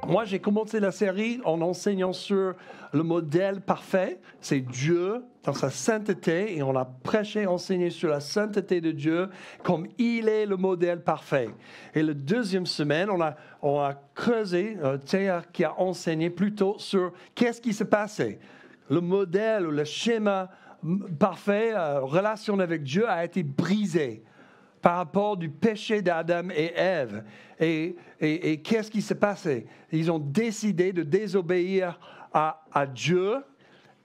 Moi, j'ai commencé la série en enseignant sur le modèle parfait. C'est Dieu dans sa sainteté. Et on a prêché, enseigné sur la sainteté de Dieu comme il est le modèle parfait. Et la deuxième semaine, on a creusé, Théa qui a enseigné plutôt sur qu'est-ce qui s'est passé. Le modèle ou le schéma parfait, relation avec Dieu a été brisé par rapport du péché d'Adam et Ève. Et qu'est-ce qui s'est passé? Ils ont décidé de désobéir à Dieu.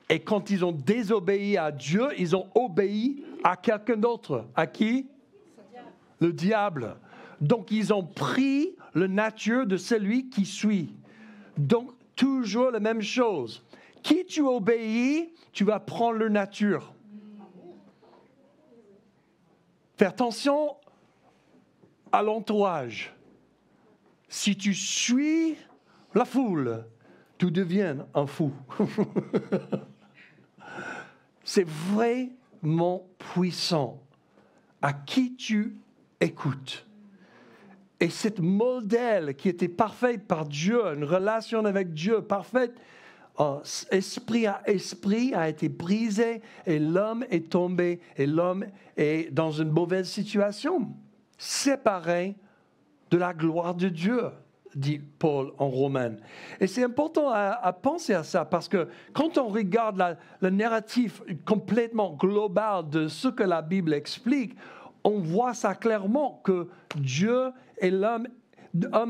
Et quand ils ont désobéi à Dieu, ils ont obéi à quelqu'un d'autre. À qui? Le diable. Donc, ils ont pris la nature de celui qui suit. Donc, toujours la même chose. Qui tu obéis, tu vas prendre leur nature. Fais attention à l'entourage. Si tu suis la foule, tu deviens un fou. C'est vraiment puissant à qui tu écoutes. Et ce modèle qui était parfait par Dieu, une relation avec Dieu parfaite, esprit à esprit a été brisé et l'homme est tombé et l'homme est dans une mauvaise situation, séparé de la gloire de Dieu, dit Paul en Romains. Et c'est important à penser à ça parce que quand on regarde le narratif complètement global de ce que la Bible explique, on voit ça clairement que Dieu et l'homme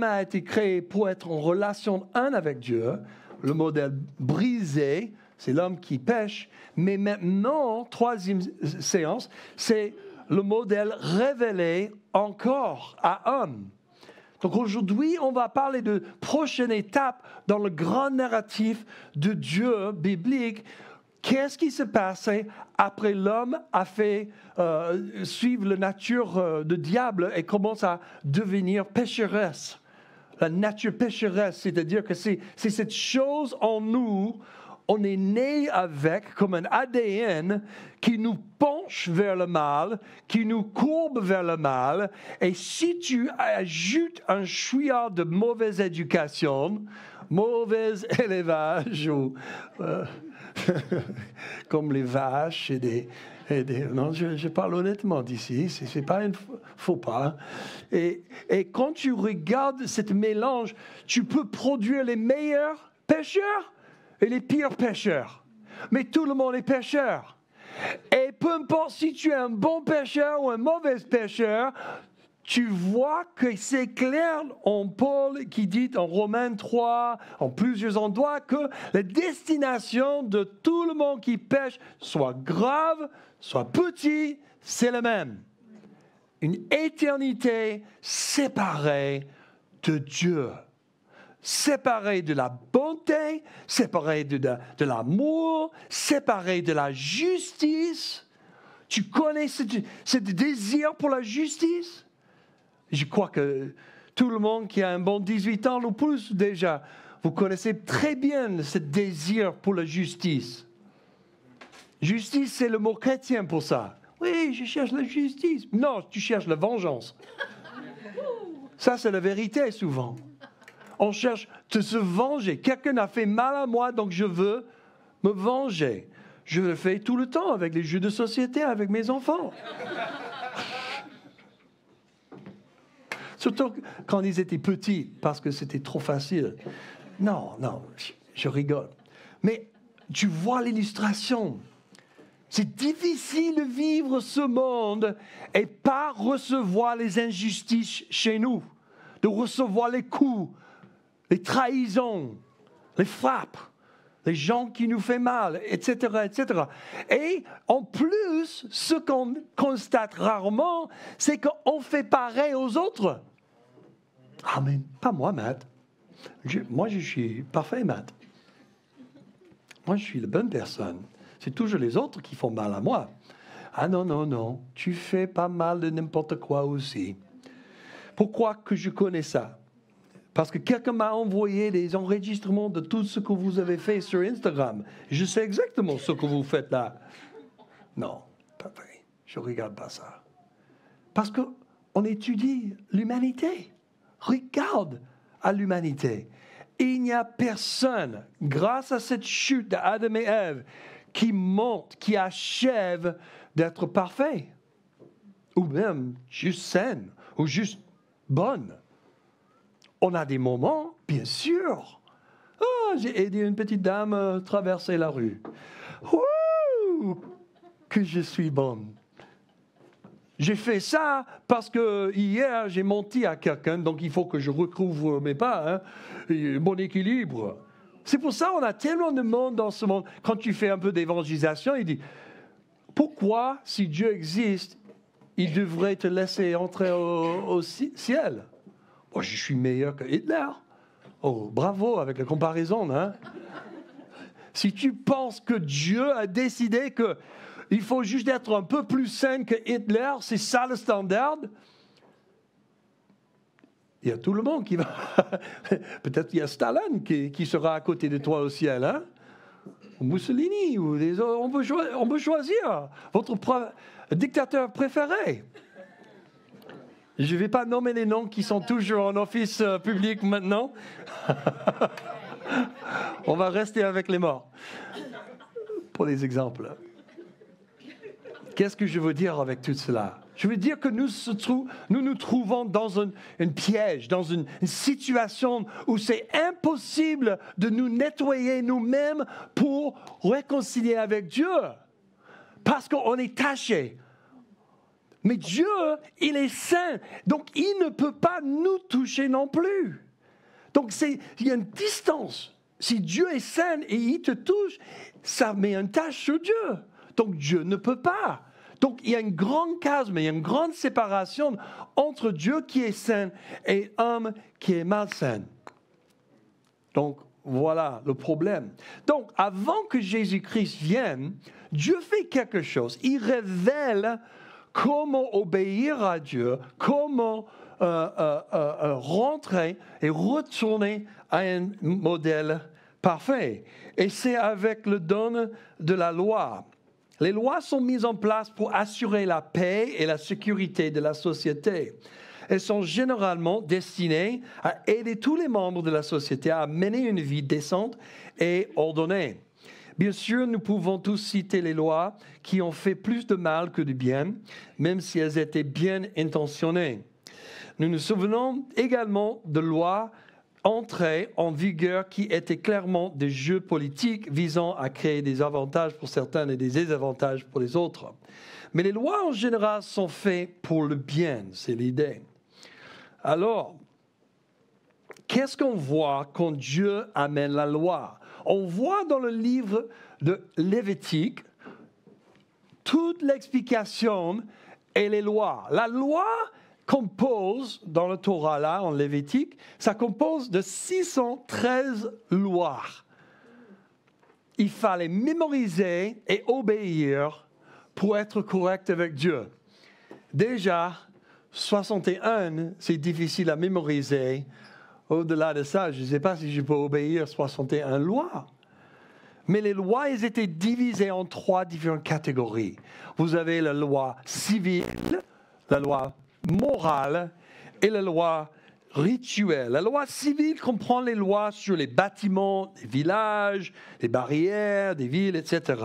a été créé pour être en relation un avec Dieu. Le modèle brisé, c'est l'homme qui pêche. Mais maintenant, troisième séance, c'est le modèle révélé encore à homme. Donc aujourd'hui, on va parler de prochaine étape dans le grand narratif de Dieu biblique. Qu'est-ce qui s'est passé après l'homme a fait suivre la nature du diable et commence à devenir pécheresse? La nature pécheresse, c'est-à-dire que c'est cette chose en nous, on est né avec comme un ADN qui nous penche vers le mal, qui nous courbe vers le mal. Et si tu ajoutes un chouïa de mauvaise éducation, mauvais élevage, ou, comme les vaches non, je parle honnêtement d'ici, ce n'est pas un faux pas. Et quand tu regardes ce mélange, tu peux produire les meilleurs pêcheurs et les pires pêcheurs. Mais tout le monde est pêcheur. Et peu importe si tu es un bon pêcheur ou un mauvais pêcheur, tu vois que c'est clair en Paul qui dit en Romains 3, en plusieurs endroits, que la destination de tout le monde qui pêche, soit grave, soit petit, c'est la même. Une éternité séparée de Dieu. Séparée de la bonté, séparée de l'amour, séparée de la justice. Tu connais ce désir pour la justice? Je crois que tout le monde qui a un bon 18 ans ou plus déjà, vous connaissez très bien ce désir pour la justice. Justice, c'est le mot chrétien pour ça. Oui, je cherche la justice. Non, tu cherches la vengeance. Ça, c'est la vérité souvent. On cherche de se venger. Quelqu'un a fait mal à moi, donc je veux me venger. Je le fais tout le temps avec les jeux de société, avec mes enfants. Surtout quand ils étaient petits, parce que c'était trop facile. Non, je rigole. Mais tu vois l'illustration. C'est difficile de vivre ce monde et pas recevoir les injustices chez nous, de recevoir les coups, les trahisons, les frappes, les gens qui nous font mal, etc., etc. Et en plus, ce qu'on constate rarement, c'est qu'on fait pareil aux autres. Ah, mais pas moi, Matt. Moi, je suis parfait, Matt. Moi, je suis la bonne personne. C'est toujours les autres qui font mal à moi. Ah non, tu fais pas mal de n'importe quoi aussi. Pourquoi que je connais ça? Parce que quelqu'un m'a envoyé des enregistrements de tout ce que vous avez fait sur Instagram. Je sais exactement ce que vous faites là. Non, pas vrai. Je ne regarde pas ça. Parce qu'on étudie l'humanité. Regarde à l'humanité. il n'y a personne, grâce à cette chute d'Adam et Ève, qui monte, qui achève d'être parfait, ou même juste saine, ou juste bonne. On a des moments, bien sûr. Oh, j'ai aidé une petite dame à traverser la rue. Ouh, que je suis bonne. J'ai fait ça parce que hier, j'ai menti à quelqu'un, donc il faut que je recouvre mes pas, mon équilibre. C'est pour ça qu'on a tellement de monde dans ce monde. Quand tu fais un peu d'évangélisation, il dit, pourquoi, si Dieu existe, il devrait te laisser entrer au ciel? Oh, je suis meilleur que Hitler. Oh, bravo avec la comparaison, hein? Si tu penses que Dieu a décidé que il faut juste être un peu plus sain que Hitler, c'est ça le standard. Il y a tout le monde qui va... Peut-être il y a Staline qui sera à côté de toi au ciel, hein? Ou Mussolini, ou les autres. On peut choisir votre dictateur préféré. Je ne vais pas nommer les noms qui sont toujours en office public maintenant. On va rester avec les morts. Pour les exemples. Qu'est-ce que je veux dire avec tout cela? Je veux dire que nous nous trouvons dans un piège, dans une situation où c'est impossible de nous nettoyer nous-mêmes pour réconcilier avec Dieu. Parce qu'on est taché. Mais Dieu, il est saint, donc il ne peut pas nous toucher non plus. Donc il y a une distance. Si Dieu est saint et il te touche, ça met une tache sur Dieu. Donc Dieu ne peut pas. Donc il y a une grande chasme, il y a une grande séparation entre Dieu qui est saint et homme qui est malsain. Donc voilà le problème. Donc avant que Jésus-Christ vienne, Dieu fait quelque chose. Il révèle comment obéir à Dieu, comment rentrer et retourner à un modèle parfait. Et c'est avec le don de la loi. Les lois sont mises en place pour assurer la paix et la sécurité de la société. Elles sont généralement destinées à aider tous les membres de la société à mener une vie décente et ordonnée. Bien sûr, nous pouvons tous citer les lois qui ont fait plus de mal que de bien, même si elles étaient bien intentionnées. Nous nous souvenons également de lois entrées en vigueur qui étaient clairement des jeux politiques visant à créer des avantages pour certains et des désavantages pour les autres. Mais les lois en général sont faites pour le bien, c'est l'idée. Alors, qu'est-ce qu'on voit quand Dieu amène la loi? On voit dans le livre de Lévitique toute l'explication et les lois. La loi compose, dans le Torah là, en Lévitique, ça compose de 613 lois. Il fallait mémoriser et obéir pour être correct avec Dieu. Déjà, 61, c'est difficile à mémoriser. Au-delà de ça, je ne sais pas si je peux obéir 61 lois. Mais les lois, elles étaient divisées en 3 différentes catégories. Vous avez la loi civile, la loi morale et la loi rituelle. La loi civile comprend les lois sur les bâtiments, les villages, les barrières, des villes, etc.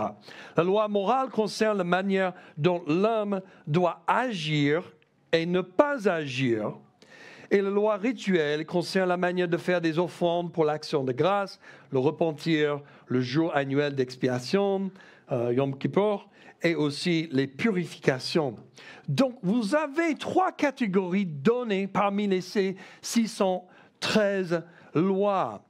La loi morale concerne la manière dont l'homme doit agir et ne pas agir. Et la loi rituelle concerne la manière de faire des offrandes pour l'action de grâce, le repentir, le jour annuel d'expiation, Yom Kippur, et aussi les purifications. Donc, vous avez 3 catégories données parmi les 613 lois.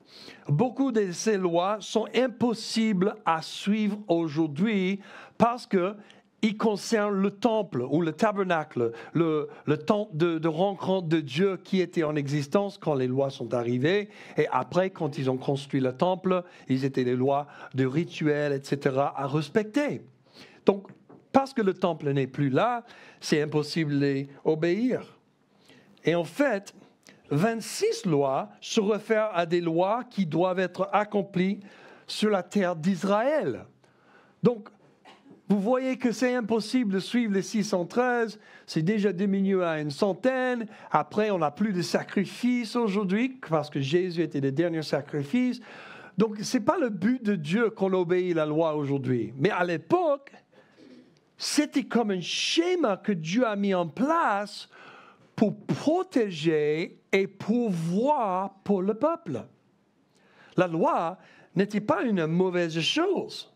Beaucoup de ces lois sont impossibles à suivre aujourd'hui parce que il concerne le temple ou le tabernacle, le temple de rencontre de Dieu qui était en existence quand les lois sont arrivées. Et après, quand ils ont construit le temple, ils étaient des lois de rituels, etc. à respecter. Donc, parce que le temple n'est plus là, c'est impossible d'obéir. Et en fait, 26 lois se réfèrent à des lois qui doivent être accomplies sur la terre d'Israël. Donc, Vous voyez que c'est impossible de suivre les 613. C'est déjà diminué à 100. Après, on n'a plus de sacrifices aujourd'hui parce que Jésus était le dernier sacrifice. Donc, ce n'est pas le but de Dieu qu'on obéit la loi aujourd'hui. Mais à l'époque, c'était comme un schéma que Dieu a mis en place pour protéger et pourvoir pour le peuple. La loi n'était pas une mauvaise chose.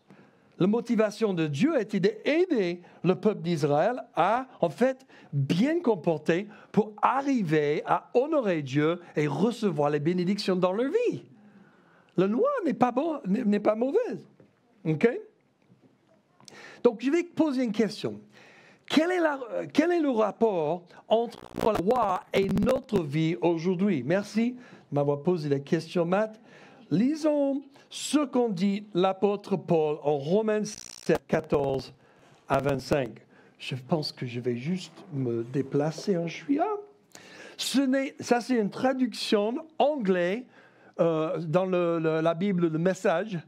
La motivation de Dieu était d'aider le peuple d'Israël à, en fait, bien comporter pour arriver à honorer Dieu et recevoir les bénédictions dans leur vie. La loi n'est pas mauvaise. OK? Donc, je vais poser une question. Quel est le rapport entre la loi et notre vie aujourd'hui? Merci de m'avoir posé la question, Matt. Lisons ce qu'en dit l'apôtre Paul en Romains 7, 14 à 25. Je pense que je vais juste me déplacer un chouïa. Ça, c'est une traduction anglaise dans la Bible, le Message.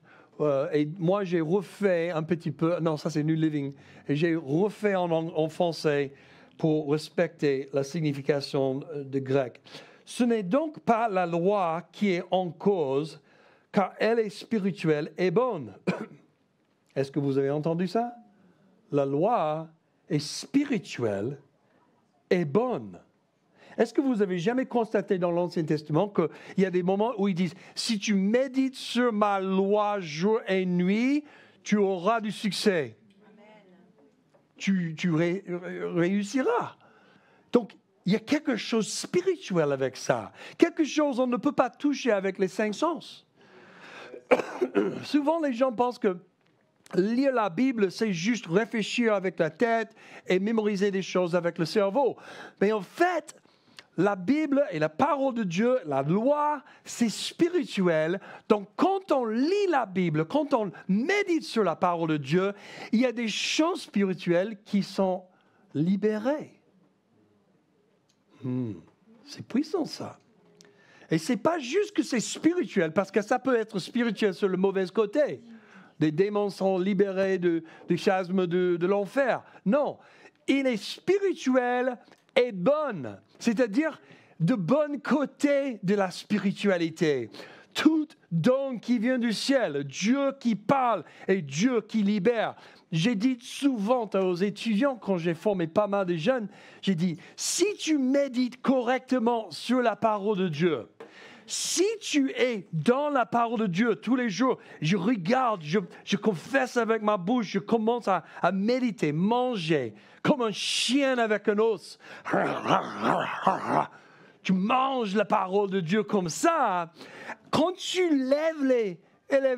Et moi, j'ai refait un petit peu. Non, ça, c'est New Living. Et j'ai refait en français pour respecter la signification de grec. Ce n'est donc pas la loi qui est en cause, car elle est spirituelle et bonne. Est-ce que vous avez entendu ça? La loi est spirituelle et bonne. Est-ce que vous avez jamais constaté dans l'Ancien Testament qu'il y a des moments où ils disent « Si tu médites sur ma loi jour et nuit, tu auras du succès. Tu réussiras. » Donc, il y a quelque chose de spirituel avec ça. Quelque chose qu'on ne peut pas toucher avec les 5 sens. Souvent, les gens pensent que lire la Bible, c'est juste réfléchir avec la tête et mémoriser des choses avec le cerveau. Mais en fait, la Bible et la parole de Dieu, la loi, c'est spirituel. Donc, quand on lit la Bible, quand on médite sur la parole de Dieu, il y a des choses spirituelles qui sont libérées. C'est puissant, ça. Et ce n'est pas juste que c'est spirituel, parce que ça peut être spirituel sur le mauvais côté. Des démons sont libérés du chasme de l'enfer. Non, il est spirituel et bon, c'est-à-dire de bon côté de la spiritualité. Tout don qui vient du ciel, Dieu qui parle et Dieu qui libère. J'ai dit souvent aux étudiants, quand j'ai formé pas mal de jeunes, j'ai dit, si tu médites correctement sur la parole de Dieu, si tu es dans la parole de Dieu tous les jours, je regarde, je confesse avec ma bouche, je commence à méditer, manger, comme un chien avec un os. Tu manges la parole de Dieu comme ça. Quand tu élèves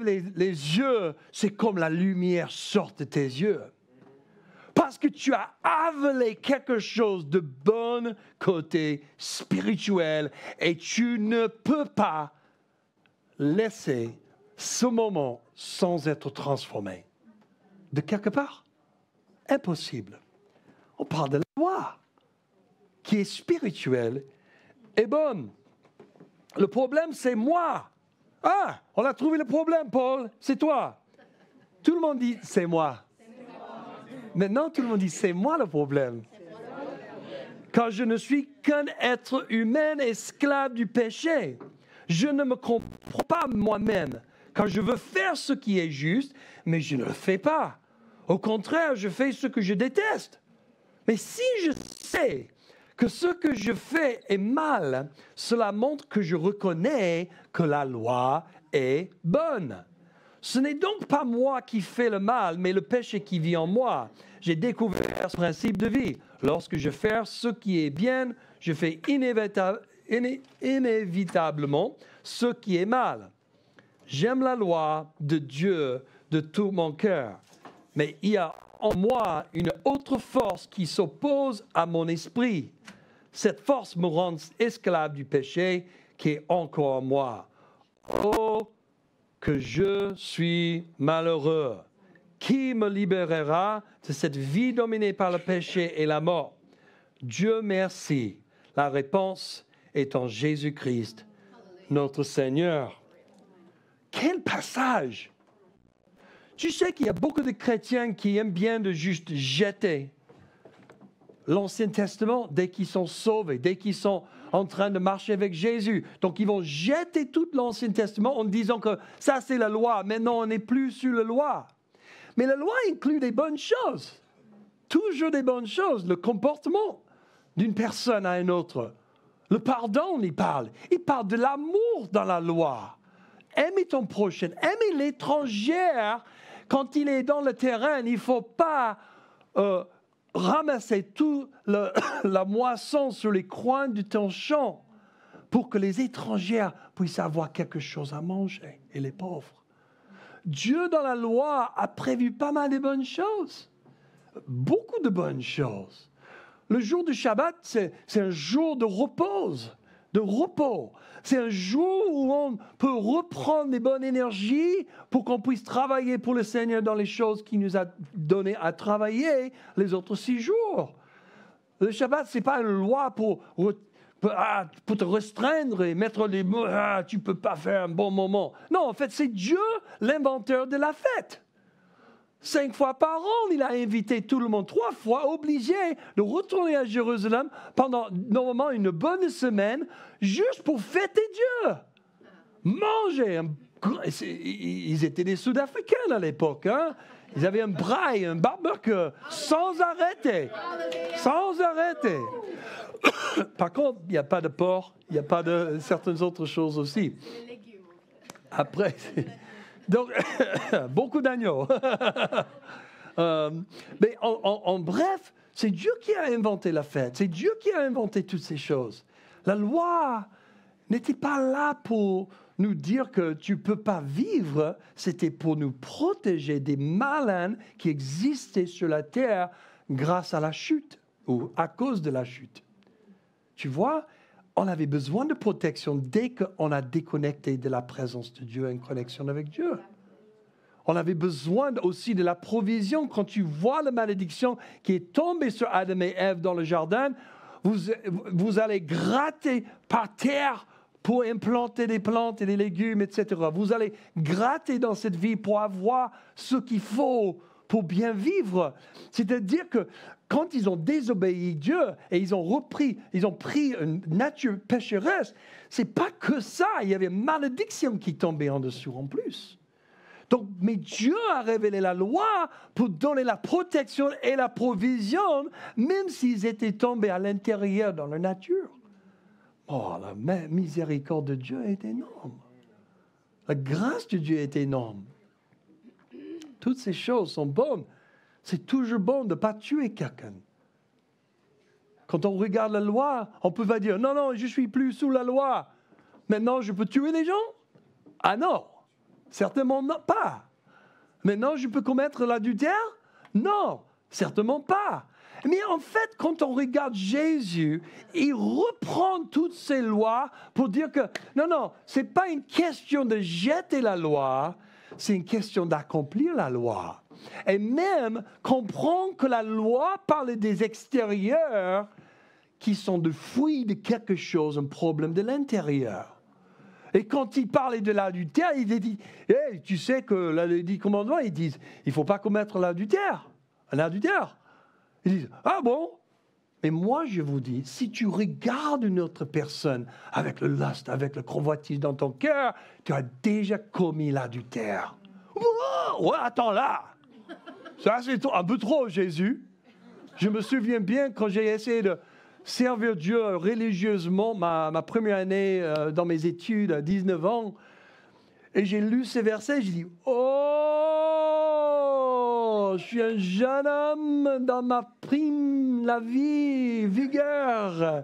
les yeux, c'est comme la lumière sort de tes yeux. Parce que tu as avalé quelque chose de bon côté spirituel et tu ne peux pas laisser ce moment sans être transformé. De quelque part, impossible. On parle de la loi qui est spirituelle et bonne. Le problème, c'est moi. Ah, on a trouvé le problème, Paul. C'est toi. Tout le monde dit, c'est moi. Maintenant, tout le monde dit, c'est moi le problème. Car je ne suis qu'un être humain esclave du péché. Je ne me comprends pas moi-même. Car je veux faire ce qui est juste, mais je ne le fais pas. Au contraire, je fais ce que je déteste. Mais si je sais que ce que je fais est mal, cela montre que je reconnais que la loi est bonne. Ce n'est donc pas moi qui fais le mal, mais le péché qui vit en moi. J'ai découvert ce principe de vie. Lorsque je fais ce qui est bien, je fais inévitablement ce qui est mal. J'aime la loi de Dieu de tout mon cœur, mais il y a en moi une autre force qui s'oppose à mon esprit. Cette force me rend esclave du péché qui est encore en moi. Oh, que je suis malheureux. Qui me libérera de cette vie dominée par le péché et la mort? Dieu merci. La réponse est en Jésus-Christ, notre Seigneur. Quel passage! Tu sais qu'il y a beaucoup de chrétiens qui aiment bien de juste jeter l'Ancien Testament dès qu'ils sont sauvés, dès qu'ils sont en train de marcher avec Jésus. Donc, ils vont jeter tout l'Ancien Testament en disant que ça, c'est la loi. Maintenant, on n'est plus sur la loi. Mais la loi inclut des bonnes choses. Toujours des bonnes choses. Le comportement d'une personne à une autre. Le pardon, il parle. Il parle de l'amour dans la loi. Aimer ton prochain. Aimer l'étranger. Quand il est dans le terrain, il ne faut pas ramasser toute la moisson sur les coins de ton champ pour que les étrangers puissent avoir quelque chose à manger et les pauvres. Dieu, dans la loi, a prévu pas mal de bonnes choses. Beaucoup de bonnes choses. Le jour du Shabbat, c'est un jour de repos. C'est un jour où on peut reprendre des bonnes énergies pour qu'on puisse travailler pour le Seigneur dans les choses qu'il nous a donné à travailler les autres 6 jours. Le Shabbat, ce n'est pas une loi pour te restreindre et mettre des mots, tu ne peux pas faire un bon moment. Non, en fait, c'est Dieu l'inventeur de la fête. 5 fois par an, il a invité tout le monde, 3 fois, obligé de retourner à Jérusalem pendant normalement une bonne semaine, juste pour fêter Dieu. Manger. Ils étaient des Sud-Africains à l'époque. Hein? Ils avaient un braai, un barbecue, sans arrêter. Sans arrêter. Par contre, il n'y a pas de porc, il n'y a pas de certaines autres choses aussi. Après... Donc, beaucoup d'agneaux. Mais en bref, c'est Dieu qui a inventé la fête. C'est Dieu qui a inventé toutes ces choses. La loi n'était pas là pour nous dire que tu ne peux pas vivre. C'était pour nous protéger des malins qui existaient sur la terre grâce à la chute ou à cause de la chute. Tu vois, on avait besoin de protection dès qu'on a déconnecté de la présence de Dieu, une connexion avec Dieu. On avait besoin aussi de la provision. Quand tu vois la malédiction qui est tombée sur Adam et Ève dans le jardin, vous allez gratter par terre pour implanter des plantes et des légumes, etc. Vous allez gratter dans cette vie pour avoir ce qu'il faut pour bien vivre. C'est-à-dire que quand ils ont désobéi Dieu et ils ont pris une nature pécheresse, c'est pas que ça. Il y avait une malédiction qui tombait en dessous en plus. Donc, mais Dieu a révélé la loi pour donner la protection et la provision, même s'ils étaient tombés à l'intérieur dans la nature. Oh, la miséricorde de Dieu est énorme. La grâce de Dieu est énorme. Toutes ces choses sont bonnes. C'est toujours bon de ne pas tuer quelqu'un. Quand on regarde la loi, on peut pas dire « Non, non, je ne suis plus sous la loi. Maintenant, je peux tuer les gens ?» Ah non, certainement pas. Maintenant, je peux commettre l'adultère? Non, certainement pas. Mais en fait, quand on regarde Jésus, il reprend toutes ces lois pour dire que non, ce n'est pas une question de jeter la loi, c'est une question d'accomplir la loi. Et même comprendre que la loi parle des extérieurs qui sont de fruits de quelque chose, un problème de l'intérieur. Et quand il parlait de l'adultère, il dit, hey, tu sais que les 10 commandements, ils disent, il ne faut pas commettre l'adultère, un adultère. Ils disent, ah bon? Mais moi, je vous dis, si tu regardes une autre personne avec le lust, avec le convoitise dans ton cœur, tu as déjà commis l'adultère. Oh, ouais, attends là. Ça, c'est un peu trop, Jésus. Je me souviens bien quand j'ai essayé de servir Dieu religieusement ma première année dans mes études à 19 ans. Et j'ai lu ces versets, j'ai dit, oh, je suis un jeune homme dans ma prime, la vie, vigueur.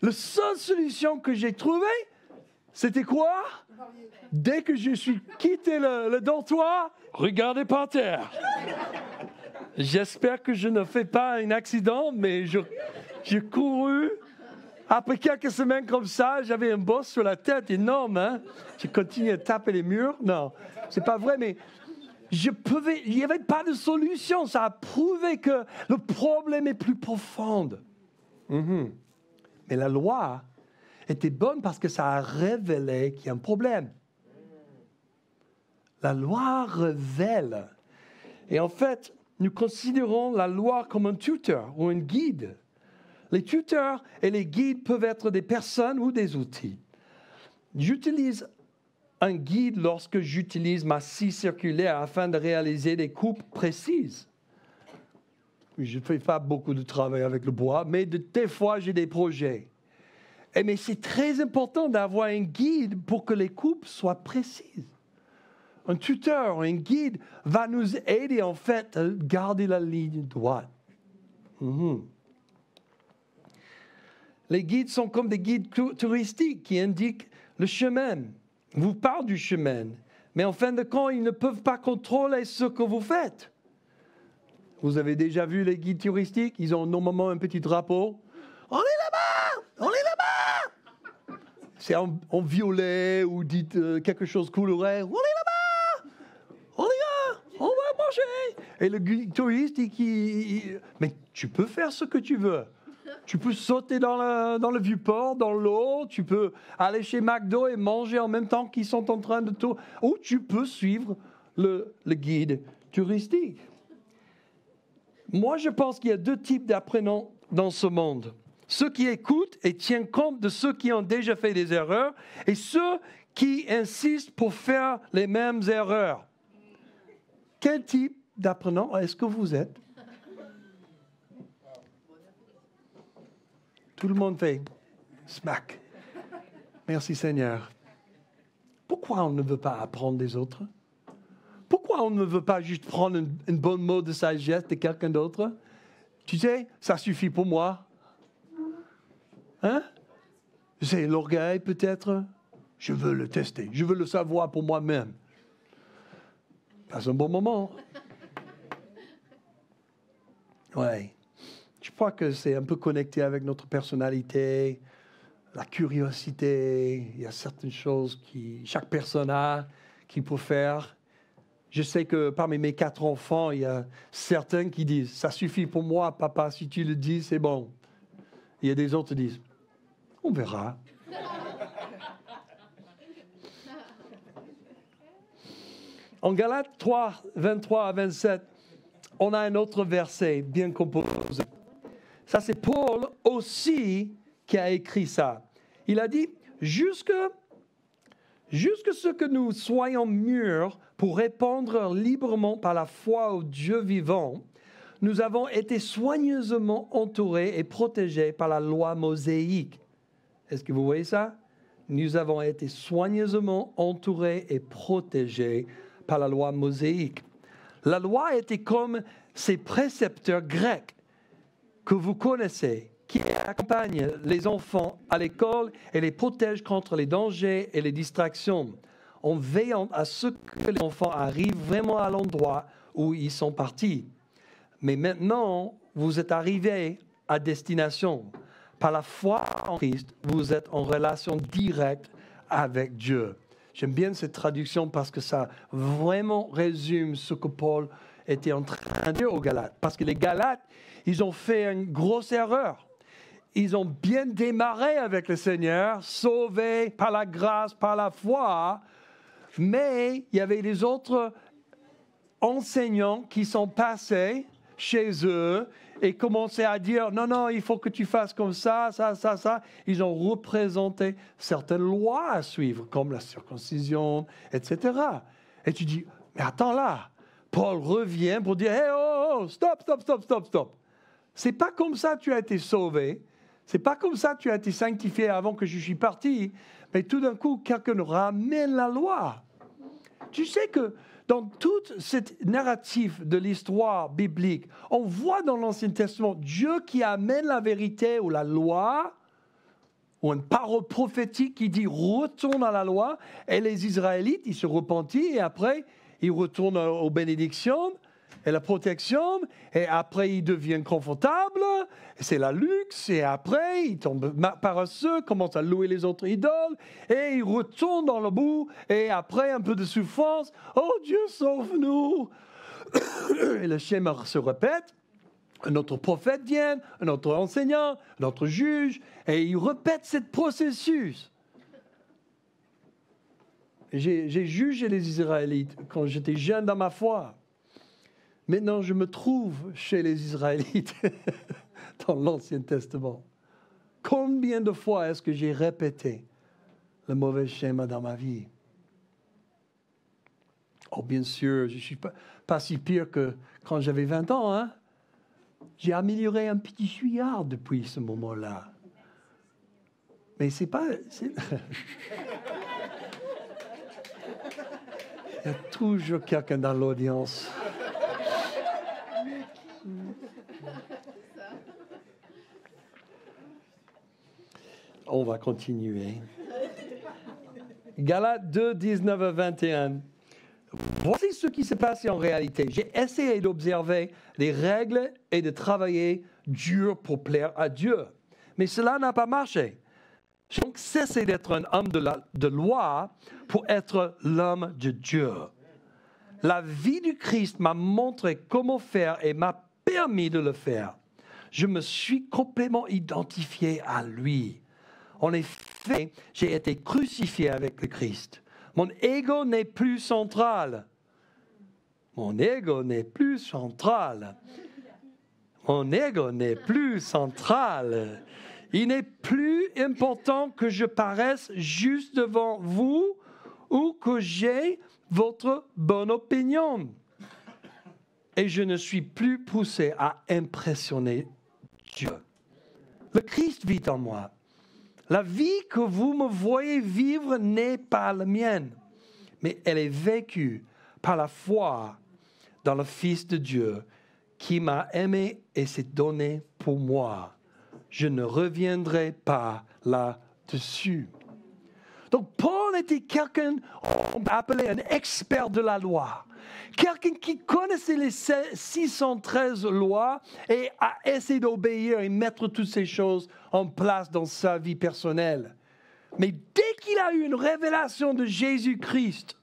La seule solution que j'ai trouvée, c'était quoi? Dès que je suis quitté le dortoir, regardez par terre. J'espère que je ne fais pas un accident, mais j'ai couru. Après quelques semaines comme ça, j'avais un boss sur la tête énorme. Hein? J'ai continué à taper les murs. Non, c'est pas vrai, mais il n'y avait pas de solution. Ça a prouvé que le problème est plus profond. Mais la loi était bonne parce que ça a révélé qu'il y a un problème. La loi révèle. Et en fait, nous considérons la loi comme un tuteur ou un guide. Les tuteurs et les guides peuvent être des personnes ou des outils. J'utilise un guide lorsque j'utilise ma scie circulaire afin de réaliser des coupes précises. Je ne fais pas beaucoup de travail avec le bois, mais des fois, j'ai des projets. Mais c'est très important d'avoir un guide pour que les coupes soient précises. Un tuteur, un guide va nous aider en fait à garder la ligne droite. Les guides sont comme des guides touristiques qui indiquent le chemin, vous parlent du chemin, mais en fin de compte, ils ne peuvent pas contrôler ce que vous faites. Vous avez déjà vu les guides touristiques? Ils ont normalement un petit drapeau. On est là-bas! On est là-bas! C'est en violet ou dites quelque chose coloré. On est là-bas! On est là! On va manger! Et le guide touriste, mais tu peux faire ce que tu veux. Tu peux sauter dans le vieux-port, dans l'eau. Tu peux aller chez McDo et manger en même temps qu'ils sont en train de tout. Ou tu peux suivre le guide touristique. Moi, je pense qu'il y a deux types d'apprenants dans ce monde. Ceux qui écoutent et tiennent compte de ceux qui ont déjà fait des erreurs et ceux qui insistent pour faire les mêmes erreurs. Quel type d'apprenant est-ce que vous êtes? Tout le monde fait smack. Merci Seigneur. Pourquoi on ne veut pas apprendre des autres? Pourquoi on ne veut pas juste prendre une bonne mot de sagesse de quelqu'un d'autre? Tu sais, ça suffit pour moi. Hein? C'est l'orgueil peut-être. Je veux le tester. Je veux le savoir pour moi-même. Passe un bon moment. Ouais. Je crois que c'est un peu connecté avec notre personnalité, la curiosité. Il y a certaines choses que chaque personne a, qu'il peut faire. Je sais que parmi mes 4 enfants, il y a certains qui disent « Ça suffit pour moi, papa, si tu le dis, c'est bon. » Il y a des autres qui disent « On verra. » En Galates 3, 23 à 27, on a un autre verset bien composé. Ça, c'est Paul aussi qui a écrit ça. Il a dit « Jusque ce que nous soyons mûrs pour répondre librement par la foi au Dieu vivant, nous avons été soigneusement entourés et protégés par la loi mosaïque. » Est-ce que vous voyez ça? Nous avons été soigneusement entourés et protégés par la loi mosaïque. La loi était comme ces précepteurs grecs que vous connaissez, qui accompagnent les enfants à l'école et les protègent contre les dangers et les distractions, en veillant à ce que les enfants arrivent vraiment à l'endroit où ils sont partis. Mais maintenant, vous êtes arrivés à destination. Par la foi en Christ, vous êtes en relation directe avec Dieu. J'aime bien cette traduction parce que ça vraiment résume ce que Paul était en train de dire aux Galates. Parce que les Galates, ils ont fait une grosse erreur. Ils ont bien démarré avec le Seigneur, sauvés par la grâce, par la foi, mais il y avait des autres enseignants qui sont passés chez eux et commençaient à dire « Non, il faut que tu fasses comme ça. » Ils ont représenté certaines lois à suivre, comme la circoncision, etc. Et tu dis « Mais attends là, Paul revient pour dire « Hey, oh, stop. C'est pas comme ça que tu as été sauvé. C'est pas comme ça que tu as été sanctifié avant que je suis parti. » Mais tout d'un coup, quelqu'un ramène la loi. Tu sais que dans toute cette narrative de l'histoire biblique, on voit dans l'Ancien Testament Dieu qui amène la vérité ou la loi, ou une parole prophétique qui dit « retourne à la loi », et les Israélites, ils se repentissent, et après, ils retournent aux bénédictions, et la protection, et après ils deviennent confortables, c'est la luxe, et après ils tombent paresseux, commencent à louer les autres idoles, et ils retournent dans le bout, et après un peu de souffrance, oh Dieu sauve-nous. Et le schéma se répète, un autre prophète vient, un autre enseignant, un autre juge, et ils répètent ce processus. J'ai jugé les Israélites quand j'étais jeune dans ma foi. Maintenant, je me trouve chez les Israélites dans l'Ancien Testament. Combien de fois est-ce que j'ai répété le mauvais schéma dans ma vie? Oh, bien sûr, je ne suis pas si pire que quand j'avais 20 ans. Hein? J'ai amélioré un petit chouïard depuis ce moment-là. Mais c'est pas... Il y a toujours quelqu'un dans l'audience. On va continuer. Galates 2, 19 à 21. Voici ce qui s'est passé en réalité. J'ai essayé d'observer les règles et de travailler dur pour plaire à Dieu. Mais cela n'a pas marché. J'ai donc cessé d'être un homme de loi pour être l'homme de Dieu. La vie du Christ m'a montré comment faire et m'a permis de le faire. Je me suis complètement identifié à lui. En effet, j'ai été crucifié avec le Christ. Mon ego n'est plus central. Mon ego n'est plus central. Mon ego n'est plus central. Il n'est plus important que je paraisse juste devant vous ou que j'ai votre bonne opinion. Et je ne suis plus poussé à impressionner Dieu. Le Christ vit en moi. La vie que vous me voyez vivre n'est pas la mienne, mais elle est vécue par la foi dans le Fils de Dieu qui m'a aimé et s'est donné pour moi. Je ne reviendrai pas là-dessus. Donc Paul était quelqu'un, on peut appeler un expert de la loi. Quelqu'un qui connaissait les 613 lois et a essayé d'obéir et mettre toutes ces choses en place dans sa vie personnelle. Mais dès qu'il a eu une révélation de Jésus-Christ,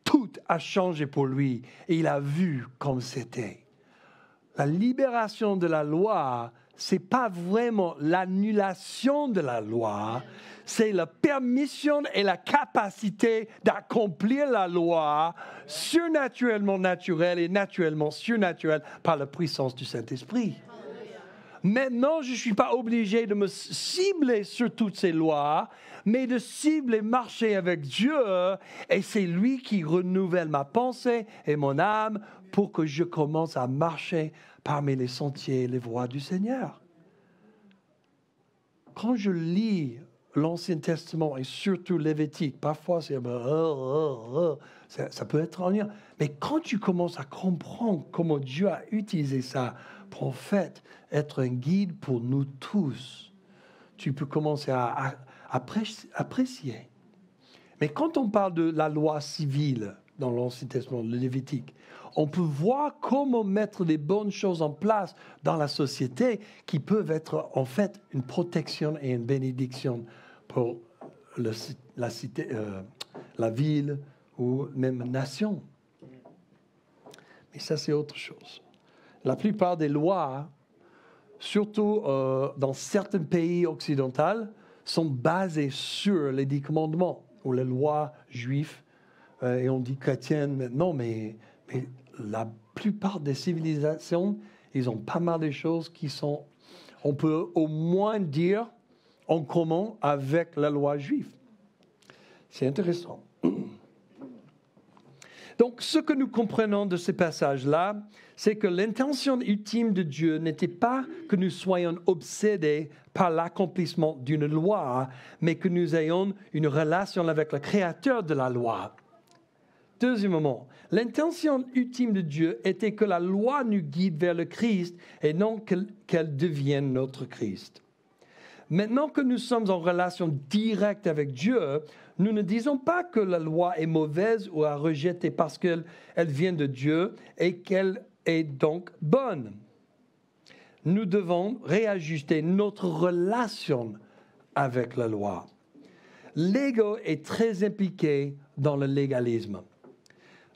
tout a changé pour lui et il a vu comme c'était. La libération de la loi, ce n'est pas vraiment l'annulation de la loi, c'est la permission et la capacité d'accomplir la loi surnaturellement naturelle et naturellement surnaturelle par la puissance du Saint-Esprit. Maintenant, je ne suis pas obligé de me cibler sur toutes ces lois, mais de cibler, marcher avec Dieu, et c'est lui qui renouvelle ma pensée et mon âme pour que je commence à marcher parmi les sentiers et les voies du Seigneur. Quand je lis l'Ancien Testament et surtout Lévitique, parfois c'est ça peut être ennuyant. Mais quand tu commences à comprendre comment Dieu a utilisé ça pour en fait être un guide pour nous tous, tu peux commencer à apprécier. Mais quand on parle de la loi civile dans l'Ancien Testament, le Lévitique, on peut voir comment mettre les bonnes choses en place dans la société qui peuvent être en fait une protection et une bénédiction pour la cité, la ville ou même nation. Mais ça, c'est autre chose. La plupart des lois, surtout dans certains pays occidentaux, sont basées sur les 10 commandements ou les lois juives. Et on dit chrétiennes maintenant, mais la plupart des civilisations, ils ont pas mal de choses qui sont, on peut au moins dire, en commun avec la loi juive. C'est intéressant. Donc, ce que nous comprenons de ces passages-là, c'est que l'intention ultime de Dieu n'était pas que nous soyons obsédés par l'accomplissement d'une loi, mais que nous ayons une relation avec le Créateur de la loi. Deuxièmement, l'intention ultime de Dieu était que la loi nous guide vers le Christ et non qu'elle devienne notre Christ. Maintenant que nous sommes en relation directe avec Dieu, nous ne disons pas que la loi est mauvaise ou à rejeter parce qu'elle vient de Dieu et qu'elle est donc bonne. Nous devons réajuster notre relation avec la loi. L'ego est très impliqué dans le légalisme.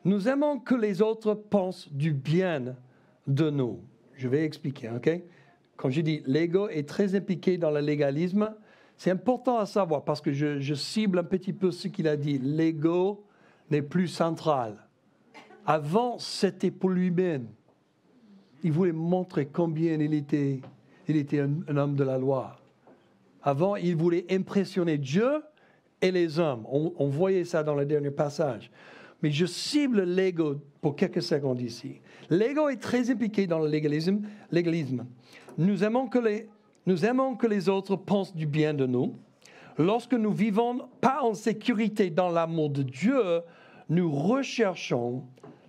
Nous aimons que les autres pensent du bien de nous. Je vais expliquer, ok? Quand je dis l'ego est très impliqué dans le légalisme, C'est important à savoir parce que je cible un petit peu ce qu'il a dit. L'ego n'est plus central. Avant, c'était pour lui-même. Il voulait montrer combien il était un homme de la loi. Avant, il voulait impressionner Dieu et les hommes. On voyait ça dans le dernier passage. Mais je cible l'ego pour quelques secondes ici. L'ego est très impliqué dans le légalisme. Nous aimons que les autres pensent du bien de nous. Lorsque nous vivons pas en sécurité dans l'amour de Dieu, nous recherchons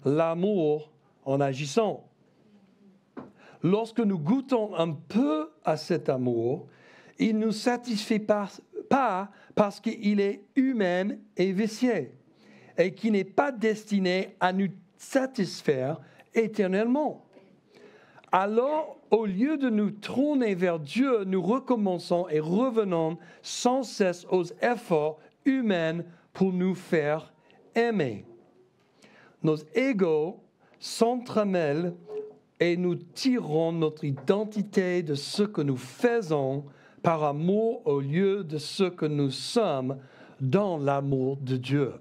l'amour en agissant. Lorsque nous goûtons un peu à cet amour, il ne nous satisfait pas parce qu'il est humain et vicié et qui n'est pas destiné à nous satisfaire éternellement. Alors, au lieu de nous tourner vers Dieu, nous recommençons et revenons sans cesse aux efforts humains pour nous faire aimer. Nos égos s'entremêlent et nous tirons notre identité de ce que nous faisons par amour au lieu de ce que nous sommes dans l'amour de Dieu.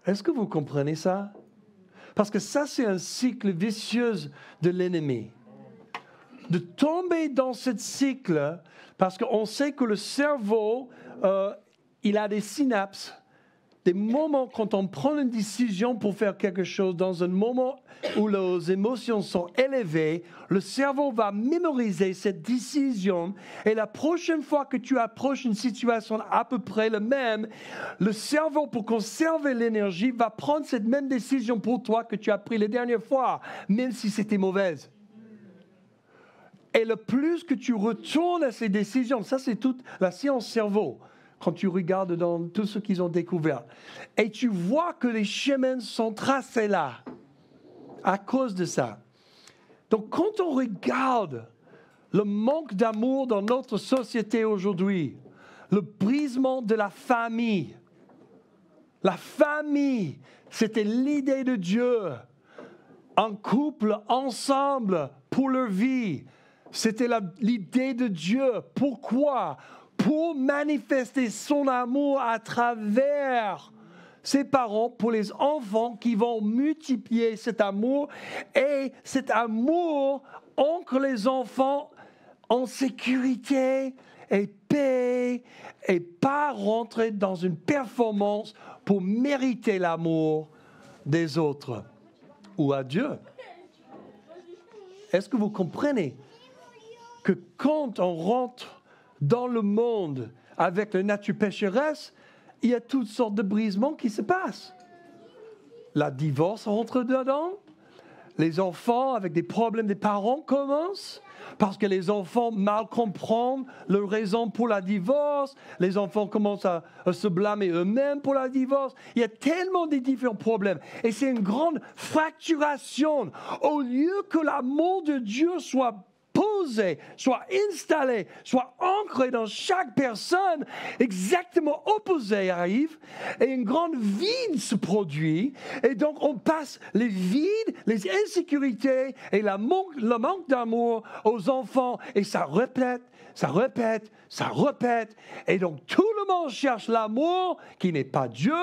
Est-ce que vous comprenez ça? Parce que ça, c'est un cycle vicieux de l'ennemi. De tomber dans ce cycle, parce qu'on sait que le cerveau, il a des synapses, des moments quand on prend une décision pour faire quelque chose, dans un moment où les émotions sont élevées, le cerveau va mémoriser cette décision et la prochaine fois que tu approches une situation à peu près la même, le cerveau, pour conserver l'énergie, va prendre cette même décision pour toi que tu as prise la dernière fois, même si c'était mauvaise. Et le plus que tu retournes à ces décisions, ça c'est toute la science cerveau, quand tu regardes dans tout ce qu'ils ont découvert. Et tu vois que les chemins sont tracés là, à cause de ça. Donc quand on regarde le manque d'amour dans notre société aujourd'hui, le brisement de la famille, c'était l'idée de Dieu. Un couple ensemble pour leur vie, c'était l'idée de Dieu. Pourquoi? Pour manifester son amour à travers ses parents, pour les enfants qui vont multiplier cet amour. Et cet amour ancre les enfants en sécurité et paix et pas rentrer dans une performance pour mériter l'amour des autres ou à Dieu. Est-ce que vous comprenez que quand on rentre dans le monde avec la nature pécheresse, il y a toutes sortes de brisements qui se passent. La divorce rentre dedans. Les enfants avec des problèmes des parents commencent parce que les enfants mal comprennent leur raison pour la divorce. Les enfants commencent à se blâmer eux-mêmes pour la divorce. Il y a tellement de différents problèmes. Et c'est une grande fracturation. Au lieu que l'amour de Dieu soit posé, soit installé, soit ancré dans chaque personne, exactement opposé arrive et une grande vide se produit et donc on passe les vides, les insécurités et le manque d'amour aux enfants et ça répète et donc tout le monde cherche l'amour qui n'est pas Dieu.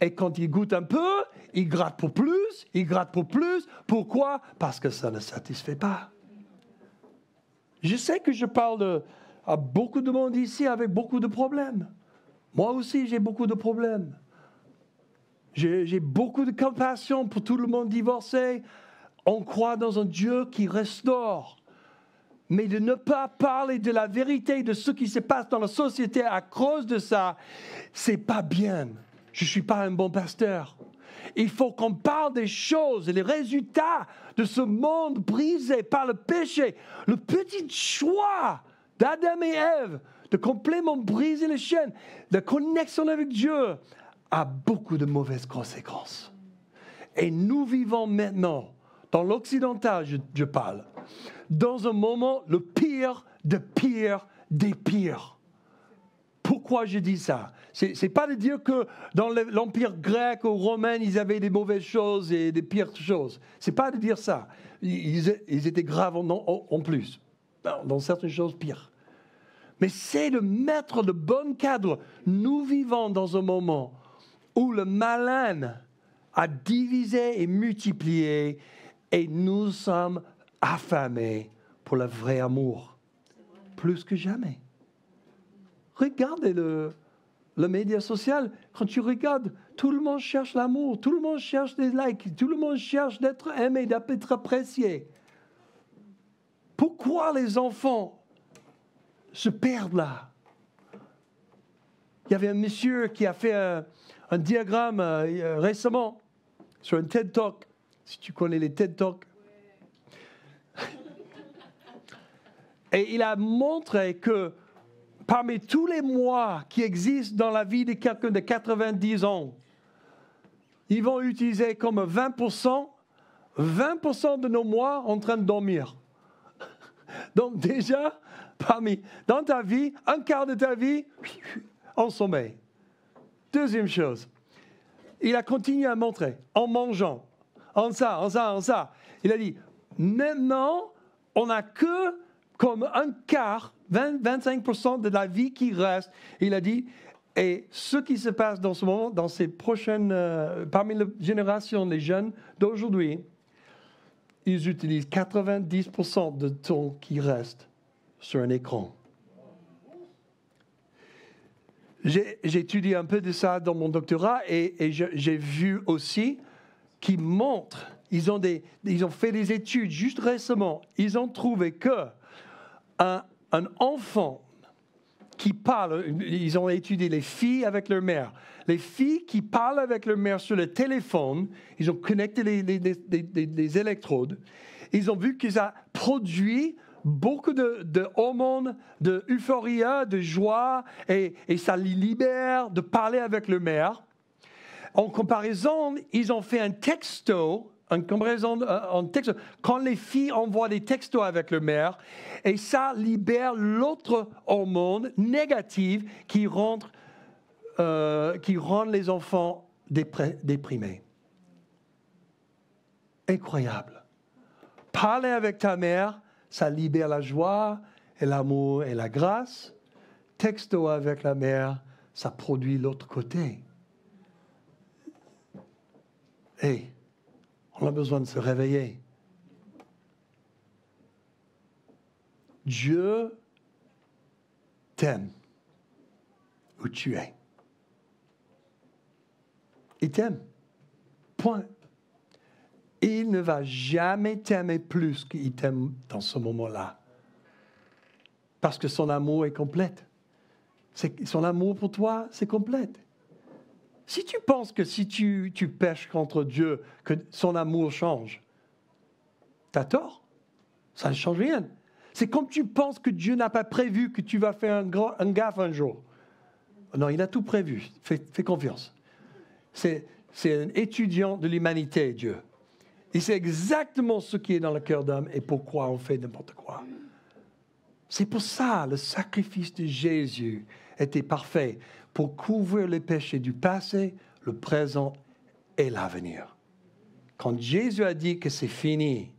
Et quand il goûte un peu, il gratte pour plus. Pourquoi? Parce que ça ne satisfait pas. Je sais que je parle à beaucoup de monde ici avec beaucoup de problèmes. Moi aussi, j'ai beaucoup de problèmes. J'ai beaucoup de compassion pour tout le monde divorcé. On croit dans un Dieu qui restaure. Mais de ne pas parler de la vérité de ce qui se passe dans la société à cause de ça, c'est pas bien. Je ne suis pas un bon pasteur. Il faut qu'on parle des choses et les résultats de ce monde brisé par le péché. Le petit choix d'Adam et Ève de complètement briser les chaînes, de connexion avec Dieu, a beaucoup de mauvaises conséquences. Et nous vivons maintenant, dans l'occidental, je parle, dans un moment le pire des pires. Pourquoi je dis ça? C'est pas de dire que dans l'Empire grec ou romain, ils avaient des mauvaises choses et des pires choses. C'est pas de dire ça. Ils étaient graves en plus. Non, dans certaines choses pires. Mais c'est de mettre le bon cadre. Nous vivons dans un moment où le malin a divisé et multiplié et nous sommes affamés pour le vrai amour, plus que jamais. Regardez le média social. Quand tu regardes, tout le monde cherche l'amour, tout le monde cherche des likes, tout le monde cherche d'être aimé, d'être apprécié. Pourquoi les enfants se perdent là? Il y avait un monsieur qui a fait un diagramme récemment sur un TED Talk. Si tu connais les TED Talks. Et il a montré que parmi tous les mois qui existent dans la vie de quelqu'un de 90 ans, ils vont utiliser comme 20% de nos mois en train de dormir. Donc déjà, dans ta vie, un quart de ta vie en sommeil. Deuxième chose, il a continué à montrer, en mangeant, en ça. Il a dit, maintenant, on n'a que comme un quart, 25% de la vie qui reste. Il a dit, et ce qui se passe dans ce moment, dans ces prochaines, parmi les générations des jeunes d'aujourd'hui, ils utilisent 90% de temps qui reste sur un écran. J'ai étudié un peu de ça dans mon doctorat et j'ai vu aussi qu'ils montrent, ils ont fait des études juste récemment, ils ont trouvé que un enfant qui parle, ils ont étudié les filles avec leur mère. Les filles qui parlent avec leur mère sur le téléphone, ils ont connecté les électrodes, ils ont vu que ça produit beaucoup de hormones, de euphorie, de joie, et ça les libère de parler avec leur mère. En comparaison, ils ont fait un texto, quand les filles envoient des textos avec leur mère, et ça libère l'autre hormone négative qui rend les enfants déprimés. Incroyable. Parler avec ta mère, ça libère la joie et l'amour et la grâce. Texto avec la mère, ça produit l'autre côté. Hey, on a besoin de se réveiller. Dieu t'aime où tu es. Il t'aime. Point. Il ne va jamais t'aimer plus qu'il t'aime dans ce moment-là. Parce que son amour est complet. Son amour pour toi, c'est complet. Si tu penses que si tu pèches contre Dieu, que son amour change, tu as tort. Ça ne change rien. C'est comme tu penses que Dieu n'a pas prévu que tu vas faire un gaffe un jour. Non, il a tout prévu. Fais confiance. C'est un étudiant de l'humanité, Dieu. Il sait exactement ce qui est dans le cœur d'homme et pourquoi on fait n'importe quoi. C'est pour ça le sacrifice de Jésus était parfait, pour couvrir les péchés du passé, le présent et l'avenir. Quand Jésus a dit que c'est fini,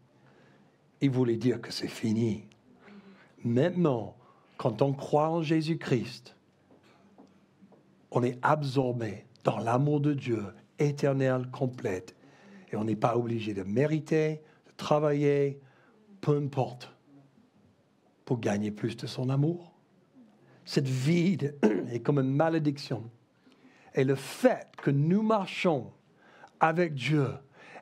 il voulait dire que c'est fini. Maintenant, quand on croit en Jésus-Christ, on est absorbé dans l'amour de Dieu, éternel, complète. Et on n'est pas obligé de mériter, de travailler, peu importe, pour gagner plus de son amour. Cette vide est comme une malédiction. Et le fait que nous marchons avec Dieu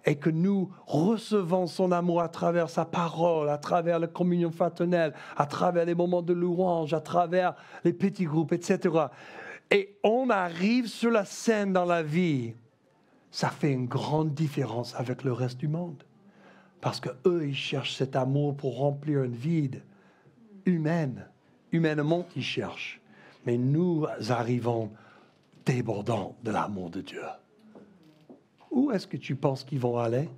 et que nous recevons son amour à travers sa parole, à travers la communion fraternelle, à travers les moments de louange, à travers les petits groupes, etc. Et on arrive sur la scène dans la vie, ça fait une grande différence avec le reste du monde. Parce qu'eux, ils cherchent cet amour pour remplir un vide humain. Humainement, ils cherchent. Mais nous arrivons débordants de l'amour de Dieu. Où est-ce que tu penses qu'ils vont aller?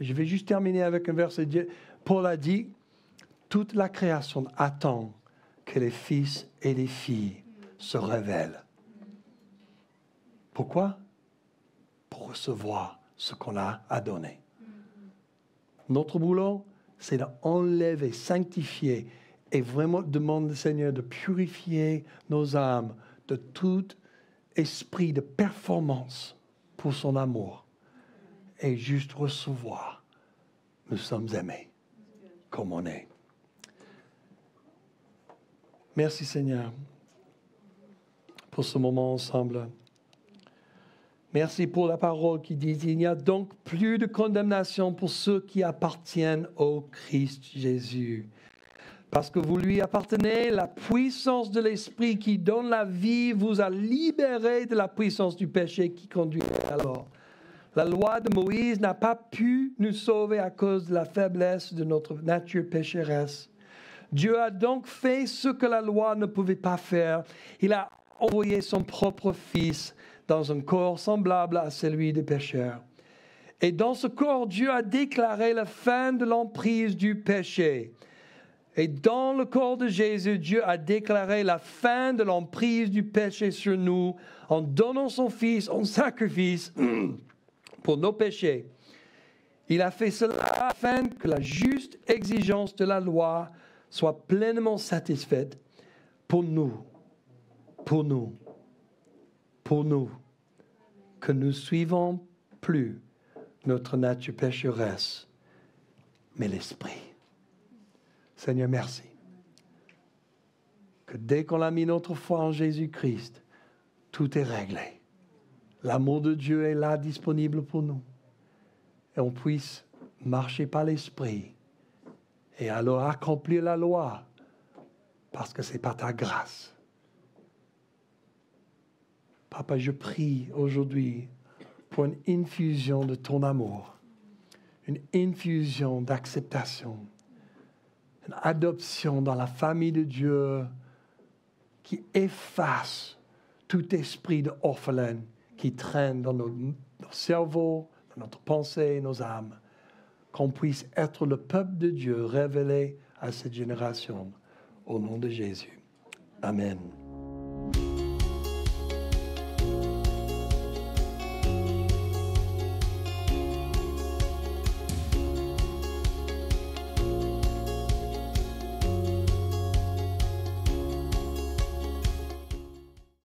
Je vais juste terminer avec un verset. Paul a dit, toute la création attend que les fils et les filles se révèlent. Pourquoi? Pour recevoir ce qu'on a à donner. Notre boulot, c'est d'enlever, sanctifier Et vraiment demande au Seigneur de purifier nos âmes de tout esprit de performance pour son amour. Et juste recevoir. Nous sommes aimés comme on est. Merci Seigneur pour ce moment ensemble. Merci pour la parole qui dit, il n'y a donc plus de condamnation pour ceux qui appartiennent au Christ Jésus. Parce que vous lui appartenez, la puissance de l'Esprit qui donne la vie vous a libéré de la puissance du péché qui conduit à la mort. La loi de Moïse n'a pas pu nous sauver à cause de la faiblesse de notre nature pécheresse. Dieu a donc fait ce que la loi ne pouvait pas faire. Il a envoyé son propre Fils dans un corps semblable à celui des pécheurs. Et dans ce corps, Dieu a déclaré la fin de l'emprise du péché. Et dans le corps de Jésus, Dieu a déclaré la fin de l'emprise du péché sur nous en donnant son Fils en sacrifice pour nos péchés. Il a fait cela afin que la juste exigence de la loi soit pleinement satisfaite pour nous, que nous ne suivons plus notre nature pécheresse, mais l'Esprit. Seigneur, merci. Que dès qu'on a mis notre foi en Jésus-Christ, tout est réglé. L'amour de Dieu est là, disponible pour nous. Et on puisse marcher par l'Esprit et alors accomplir la loi parce que c'est par ta grâce. Papa, je prie aujourd'hui pour une infusion de ton amour, une infusion d'acceptation, une adoption dans la famille de Dieu qui efface tout esprit d'orphelin qui traîne dans nos cerveaux, dans notre pensée, nos âmes. Qu'on puisse être le peuple de Dieu révélé à cette génération. Au nom de Jésus. Amen.